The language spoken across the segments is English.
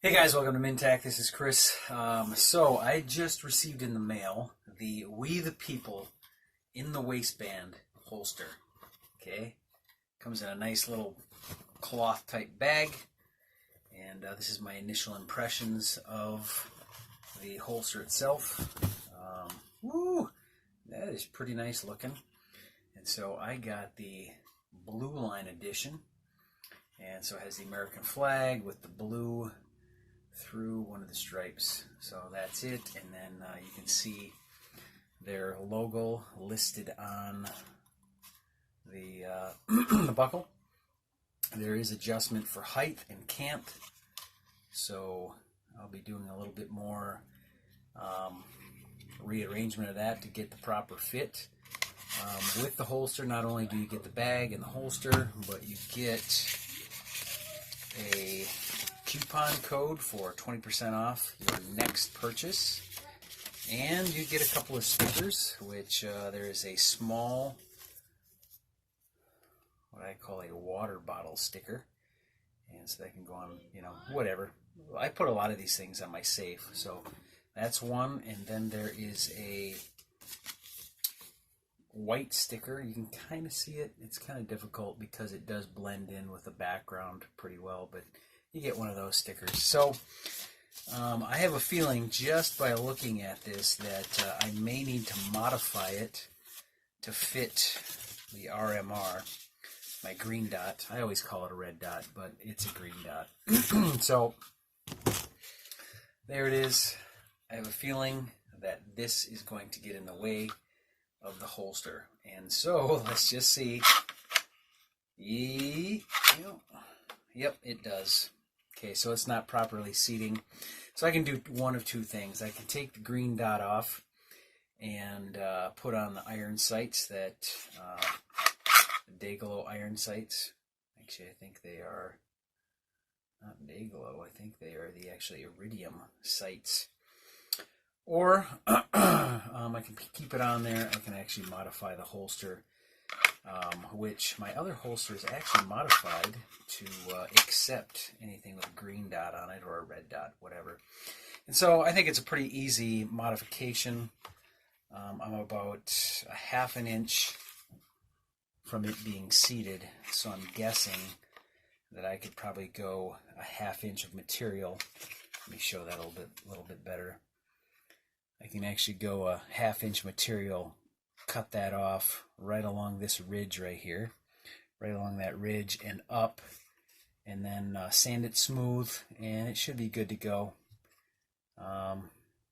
Hey guys, welcome to Mintac. This is Chris. So I just received in the mail the We the People in the waistband holster. Okay, comes in a nice little cloth type bag, and this is my initial impressions of the holster itself. Woo, that is pretty nice looking. And so I got the blue line edition, and so it has the American flag with the blue through one of the stripes. So that's it, and then you can see their logo listed on the the buckle. There is adjustment for height and cant, so I'll be doing a little bit more rearrangement of that to get the proper fit. With the holster, not only do you get the bag and the holster, but you get a coupon code for 20% off your next purchase, and you get a couple of stickers, which there is a small, what I call a water bottle sticker, and so that can go on, whatever. I put a lot of these things on my safe, so that's one. And then there is a white sticker. You can kind of see it. It's kind of difficult because it does blend in with the background pretty well, but you get one of those stickers. So I have a feeling just by looking at this that I may need to modify it to fit the RMR, my green dot. I always call it a red dot, but it's a green dot. So there it is. I have a feeling that this is going to get in the way of the holster. And so let's just see. Yep, it does. Okay, so it's not properly seating. So I can do one of two things. I can take the green dot off and put on the iron sights, that Day-Glo iron sights. Actually, I think they are not Day-Glo. I think they are the actually iridium sights. Or I can keep it on there. I can actually modify the holster, which my other holster is actually modified to accept anything with a green dot on it or a red dot, whatever. And so I think it's a pretty easy modification. I'm about a half an inch from it being seated, so I'm guessing that I could probably go a half inch of material. Let me show that a little bit better. I can actually go a half inch material, cut that off right along this ridge right here, right along that ridge and up, and then sand it smooth, and it should be good to go.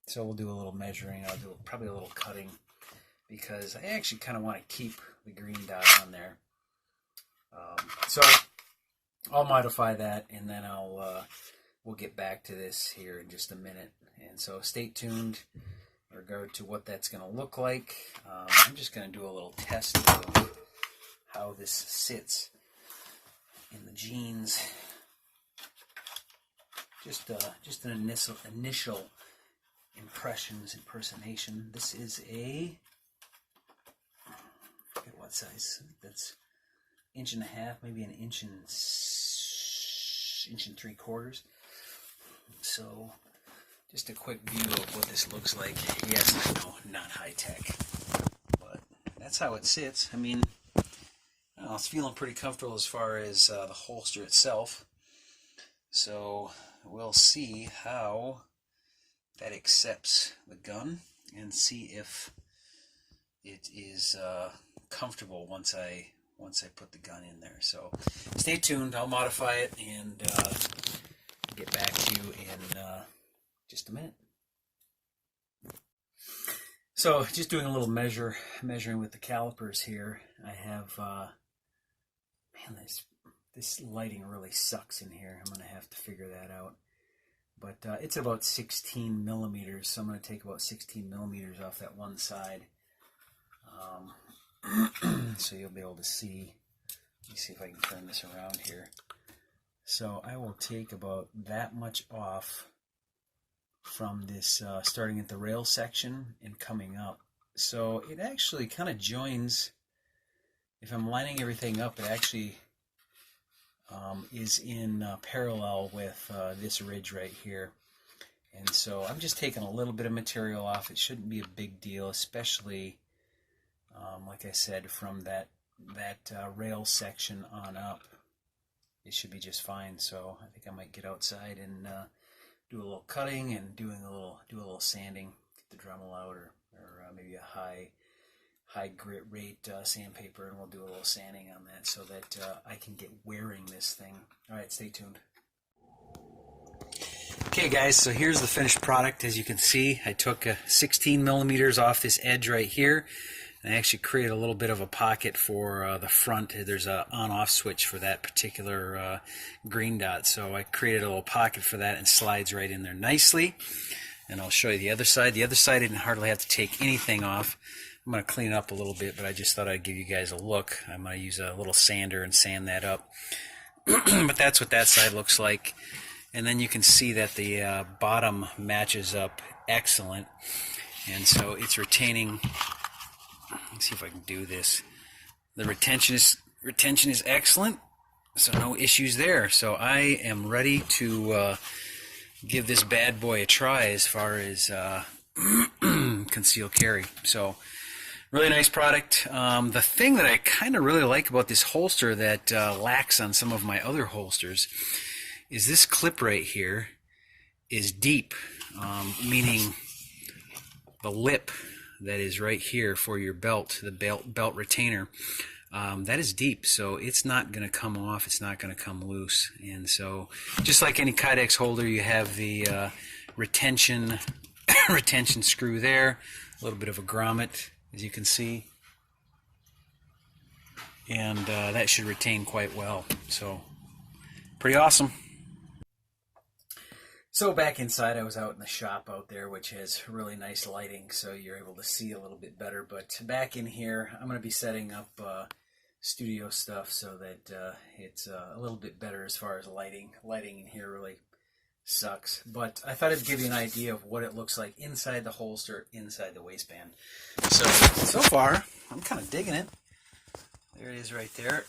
So we'll do a little measuring. I'll do probably a little cutting, because I actually kind of want to keep the green dot on there. So I'll modify that, and then we'll get back to this here in just a minute. And so stay tuned in regard to what that's going to look like. I'm just going to do a little test of how this sits in the jeans. Just an initial impersonation. This is a, I forget what size. That's 1.5 inches, maybe an inch and 3/4. So just a quick view of what this looks like. Yes, I know, not high tech, but that's how it sits. I mean, I was feeling pretty comfortable as far as the holster itself. So we'll see how that accepts the gun and see if it is comfortable once I put the gun in there. So stay tuned. I'll modify it and get back to you in just a minute. So just doing a little measuring with the calipers here. I have, man, this lighting really sucks in here. I'm going to have to figure that out. But it's about 16 millimeters, so I'm going to take about 16 millimeters off that one side. So you'll be able to see. Let me see if I can turn this around here. So I will take about that much off from this, starting at the rail section and coming up. So it actually kind of joins, if I'm lining everything up, it actually is in parallel with this ridge right here. And so I'm just taking a little bit of material off. It shouldn't be a big deal, especially, like I said, from that rail section on up. It should be just fine. So I think I might get outside and do a little cutting and do a little sanding, get the Dremel out, or maybe a high grit rate sandpaper, and we'll do a little sanding on that so that I can get wearing this thing. All right, stay tuned. Okay guys, so here's the finished product. As you can see, I took 16 millimeters off this edge right here, and I actually created a little bit of a pocket for the front. There's a on-off switch for that particular green dot, so I created a little pocket for that, and slides right in there nicely. And I'll show you the other side. The other side I didn't hardly have to take anything off. I'm going to clean it up a little bit, but I just thought I'd give you guys a look. I'm going to use a little sander and sand that up. But that's what that side looks like. And then you can see that the bottom matches up excellent. And so it's retaining. Let's see if I can do this. The retention is excellent, so no issues there. So I am ready to give this bad boy a try as far as concealed carry. So really nice product. The thing that I kind of really like about this holster that lacks on some of my other holsters is this clip right here is deep, meaning the lip that is right here for your belt, the belt retainer, that is deep, so it's not going to come off, it's not going to come loose. And so just like any Kydex holder, you have the retention screw there, a little bit of a grommet, as you can see, and that should retain quite well. So pretty awesome. So back inside, I was out in the shop out there, which has really nice lighting, so you're able to see a little bit better. But back in here, I'm going to be setting up studio stuff so that it's a little bit better as far as lighting. Lighting in here really sucks. But I thought I'd give you an idea of what it looks like inside the holster, inside the waistband. So far, I'm kind of digging it. There it is right there.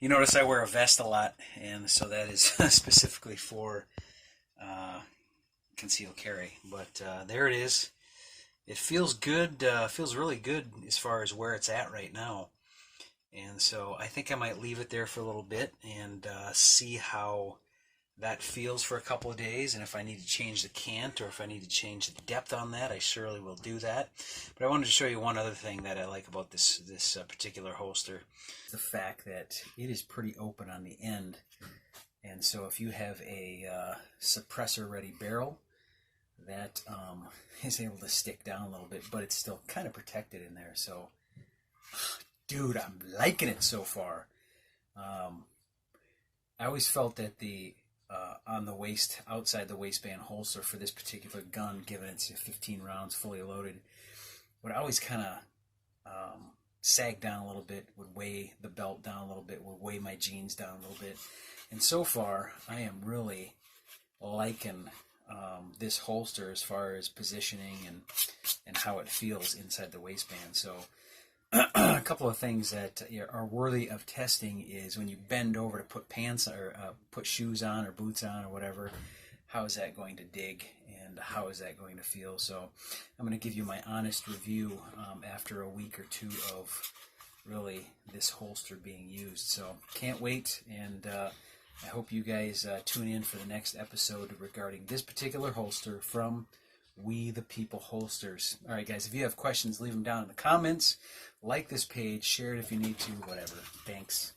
You notice I wear a vest a lot, and so that is specifically for concealed carry. But there it is. It feels good, feels really good as far as where it's at right now. And so I think I might leave it there for a little bit and see how that feels for a couple of days. And if I need to change the cant or if I need to change the depth on that, I surely will do that. But I wanted to show you one other thing that I like about this particular holster. The fact that it is pretty open on the end. And so if you have a suppressor ready barrel, that is able to stick down a little bit, but it's still kind of protected in there. So, dude, I'm liking it so far. I always felt that the on the waist, outside the waistband holster for this particular gun, given it's 15 rounds fully loaded, would always kind of sag down a little bit, would weigh the belt down a little bit, would weigh my jeans down a little bit. And so far, I am really liking this holster as far as positioning and how it feels inside the waistband. So a couple of things that are worthy of testing is when you bend over to put pants or put shoes on or boots on or whatever, how is that going to dig and how is that going to feel? So I'm going to give you my honest review after a week or two of really this holster being used. So can't wait, and I hope you guys tune in for the next episode regarding this particular holster from We the People Holsters. All right, guys, if you have questions, leave them down in the comments. Like this page, share it if you need to, whatever. Thanks.